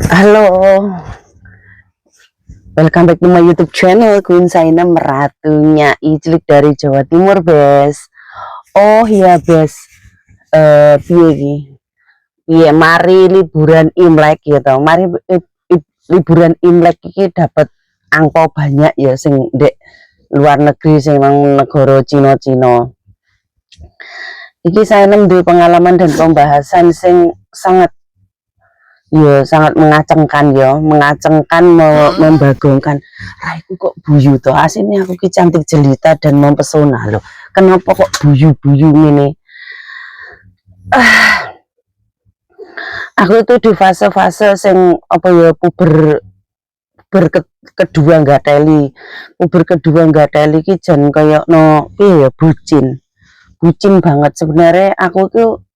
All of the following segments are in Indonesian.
Halo, welcome back to my YouTube channel Queen Sainem Ratunya Iclik dari Jawa Timur, Bes. Oh iya, Bes. Piye iki? Piye mari liburan Imlek gitu. Mari liburan Imlek iki dapat angpau banyak ya sing ndek luar negeri sing nang negara Cina-Cina. Iki saya duwe pengalaman dan pembahasan sing sangat sangat mengacengkan mengacengkan, membagongkan. Raiku kok buyu toh, aslinya aku ki cantik jelita dan mempesona loh. Kenapa kok buyu-buyu ini? Aku itu di fase-fase sing apa ya, puber kedua nggak teli. Puber kedua nggak teli ki jan kayak no ya, bucin banget sebenarnya. Aku tuh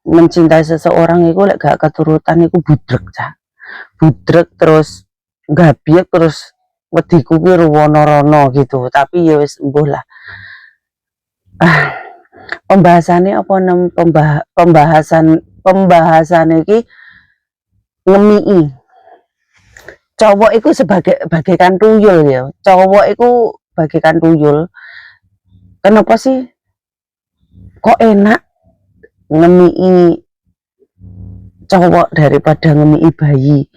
mencintai seseorang itu lek gak keturutan itu budrek terus gabiek terus wediku ki rono gitu. Tapi ya wis mbuh lah. Pembahasannya apa pembahasan iki ngemii cowok itu bagaikan tuyul ya. Cowok itu bagaikan tuyul. Kenapa sih kok enak ngemii cowok daripada ngemii bayi?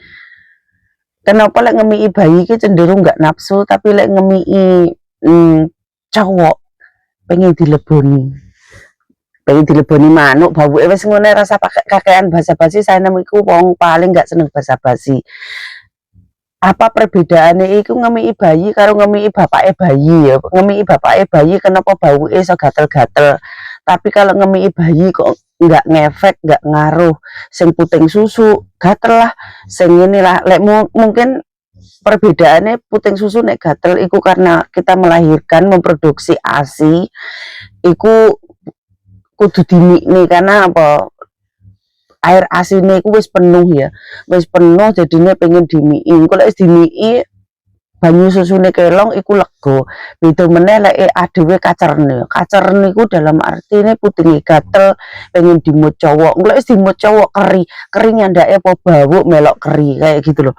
Kenapa lek ngemii bayi ki cenderung nggak nafsu, tapi lek ngemii cowok pengen dileboni manuk babuke wis ngene, rasa kakean basa-basi. Saya namiku wong paling nggak seneng basa-basi. Apa perbedaannya itu ngemii bayi karo ngemii bapake bayi ya? Ngemii bapake bayi kenapa bauke iso gatel-gatel, tapi kalau ngemii bayi kok nggak ngefek, nggak ngaruh. Sing puting susu gatel lah, sing inilah lek mungkin perbedaannya puting susu nek gatel iku karena kita melahirkan, memproduksi ASI iku kudu dimikni karena apa, air asine iku wis penuh ya, wis penuh jadinya pengen dimiki. Kalau wis dimiki banyu susune kelong iku lega. Beda meneh lek adewe kacerne iku dalam arti ini putinge gatel pengen dimut cowok. Kalau wis dimut cowok keri nyandake apa bau melok keri kayak gitu loh.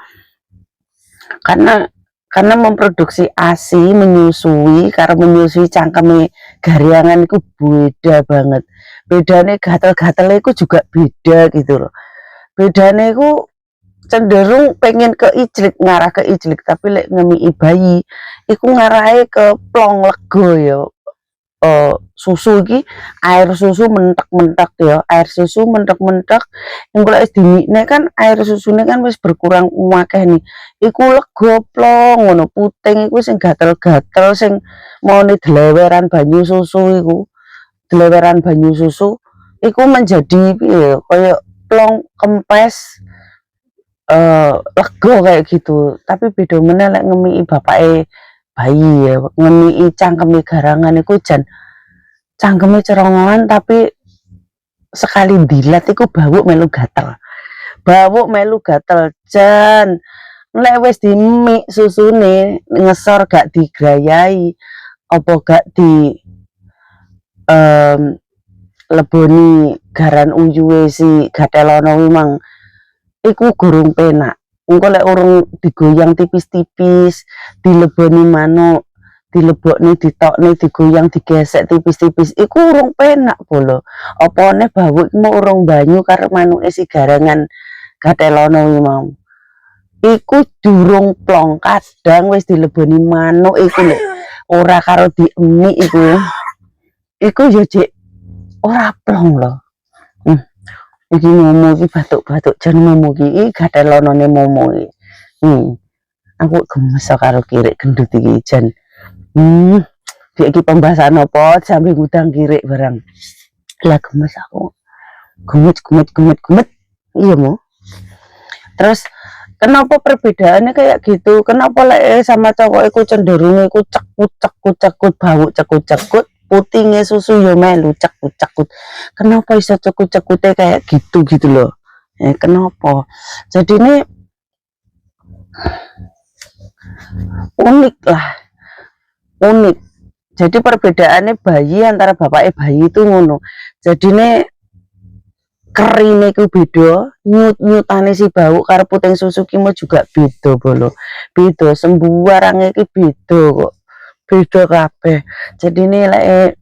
Karena memproduksi ASI, menyusui, karena menyusui cangkeme gariangan itu beda banget. Bedanya gatel-gatel itu juga beda gitu loh. Bedanya itu cenderung pengen ke ijlik, ngarah ke ijlik, tapi lek ngemii bayi itu ngarahe ke plong lego ya. Susu iki air susu mentek-mentek ya, air susu mentek-mentek. Yang kalau wis dimikne kan air susune kan wis berkurang akeh nih. Iku lega plong ngono, puting iku sing gatel-gatel sing maune deleweran banyu susu iku. Deleweran banyu susu iku menjadi piye kaya plong kempes, lega kayak gitu. Tapi beda meneh lek ngemii bapake bayi ya, ngemii cangkeme garangan iku jan cangkeme cerongoan, tapi sekali dilat iku bau melu gatel jan. Lek wis dimik susune ngesor gak digrayai apa gak di leboni garan uyuwe si gatelono memang iku gurung penak. Engko lek urung digoyang tipis-tipis, dileboni manuk, dilebokne, ditokne, digoyang, digesek tipis-tipis, iku urung penak polo. Opone bau iku mau urung banyu karo manuke si garangan gatelono mau. Iku durung plong, kadang wis dileboni manuk iku lek ora karo diemik iku yo jek ora plong lho. Iki momo iki batuk-batuk jan momo iki gatelonone momo iki. Aku gemes karo kirik gendut iki jan. Iki pembahasan apa sampe ngundang kirik barang. Lah gemes aku. Gemet. Iya mo. Terus kenapa perbedaannya kayak gitu? Kenapa lek sama cowok iku cenderung iku cekut bau cekut putinge susu yo melu cekut. Kenapa iso cekut-cekute kayak gitu loh. Kenapa? Jadi ini unik. Jadi perbedaannya bayi antara bapaknya bayi itu ngono. Jadi ini kerine ku beda, nyut-nyutane si bau karo puting susu ki mau juga beda bolo. Beda sembuarange iki beda kok. Beda kabeh. Jadine lek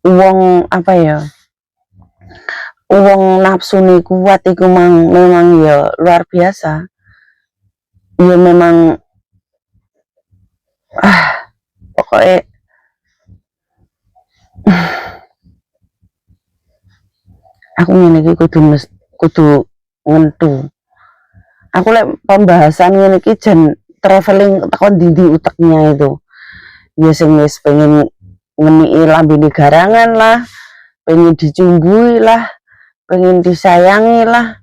wong apa ya? Wong nafsune kuat iku memang ya luar biasa. Ya memang pokoknya aku ngene iki kudu ngentu. Aku lek pembahasan ngene iki jan traveling tekan ndi uteknya itu. Ya sing wis pengen ngeniki lambene garangan lah, pengen dicumbui lah, pengen disayangi lah,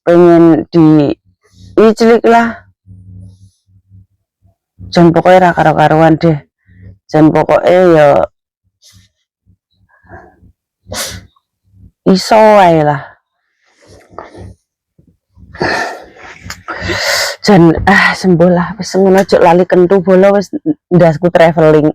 pengen diiclik lah. Jan pokoknya ra karo-karuan deh. Jan pokoknya ya iso wae lah. Jan sembuh lah wis ngono aja lali kentu bola wis ndasku traveling.